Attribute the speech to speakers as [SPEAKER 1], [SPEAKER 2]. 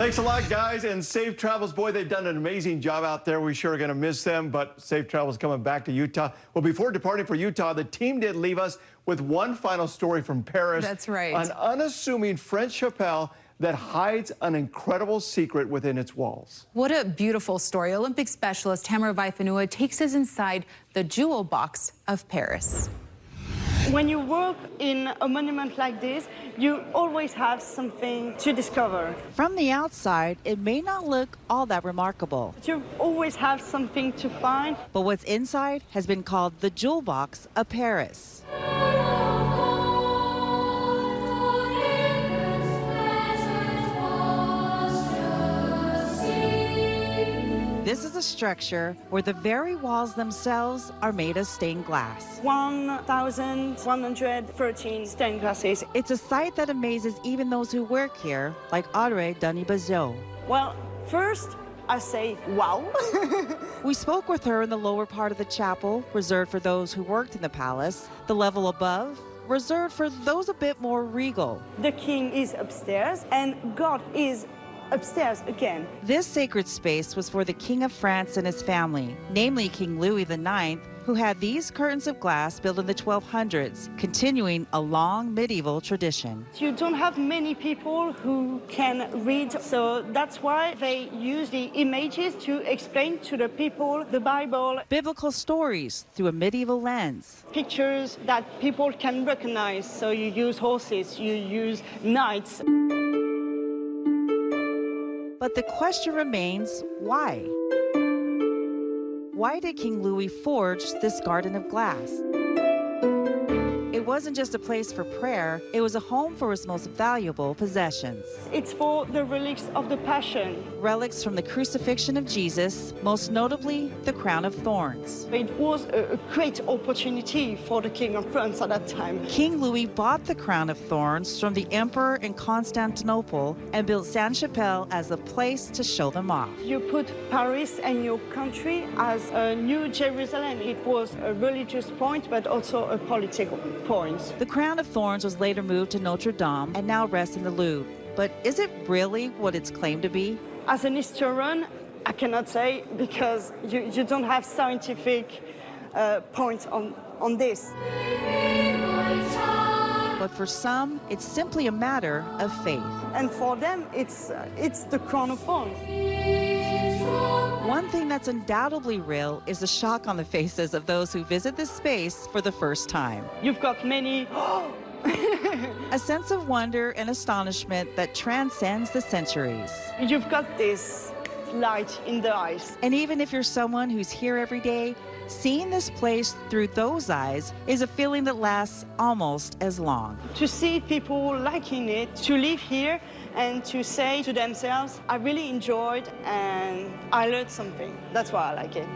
[SPEAKER 1] Thanks a lot, guys, and safe travels. Boy, they've done an amazing job out there. We sure are going to miss them, but safe travels coming back to Utah. Well, before departing for Utah, the team did leave us with one final story from Paris.
[SPEAKER 2] That's right.
[SPEAKER 1] An unassuming French chapel that hides an incredible secret within its walls.
[SPEAKER 2] What a beautiful story. Olympic specialist Tamara Vaifanua takes us inside the jewel box of Paris.
[SPEAKER 3] When you work in a monument like this, you always have something to discover.
[SPEAKER 4] From the outside, it may not look all that remarkable.
[SPEAKER 3] You always have something to find.
[SPEAKER 4] But what's inside has been called the jewel box of Paris. This is a structure where the very walls themselves are made of stained glass.
[SPEAKER 3] 1,113 stained glasses.
[SPEAKER 4] It's a sight that amazes even those who work here, like Audrey Denis-Bazot.
[SPEAKER 3] Well, first I say, wow.
[SPEAKER 4] We spoke with her in the lower part of the chapel, reserved for those who worked in the palace. The level above, reserved for those a bit more regal.
[SPEAKER 3] The king is upstairs and God is upstairs again.
[SPEAKER 4] This sacred space was for the King of France and his family, namely King Louis IX, who had these curtains of glass built in the 1200s, continuing a long medieval tradition.
[SPEAKER 3] You don't have many people who can read, so that's why they use the images to explain to the people the Bible.
[SPEAKER 4] Biblical stories through a medieval lens.
[SPEAKER 3] Pictures that people can recognize, so you use horses, you use knights.
[SPEAKER 4] But the question remains, why? Why did King Louis forge this garden of glass? It wasn't just a place for prayer, it was a home for his most valuable possessions.
[SPEAKER 3] It's for the relics of the Passion.
[SPEAKER 4] Relics from the crucifixion of Jesus, most notably the crown of thorns.
[SPEAKER 3] It was a great opportunity for the King of France at that time.
[SPEAKER 4] King Louis bought the crown of thorns from the emperor in Constantinople and built Sainte-Chapelle as a place to show them off.
[SPEAKER 3] You put Paris and your country as a new Jerusalem. It was a religious point, but also a political point.
[SPEAKER 4] The crown of thorns was later moved to Notre Dame and now rests in the Louvre. But is it really what it's claimed to be?
[SPEAKER 3] As an historian, I cannot say because you don't have scientific points on this.
[SPEAKER 4] But for some, it's simply a matter of faith.
[SPEAKER 3] And for them, it's the crown of thorns.
[SPEAKER 4] One thing that's undoubtedly real is the shock on the faces of those who visit this space for the first time.
[SPEAKER 3] You've got many
[SPEAKER 4] a sense of wonder and astonishment that transcends the centuries.
[SPEAKER 3] You've got this light in the eyes.
[SPEAKER 4] And even if you're someone who's here every day, seeing this place through those eyes is a feeling that lasts almost as long.
[SPEAKER 3] To see people liking it, to live here and to say to themselves, I really enjoyed and I learned something. That's why I like it.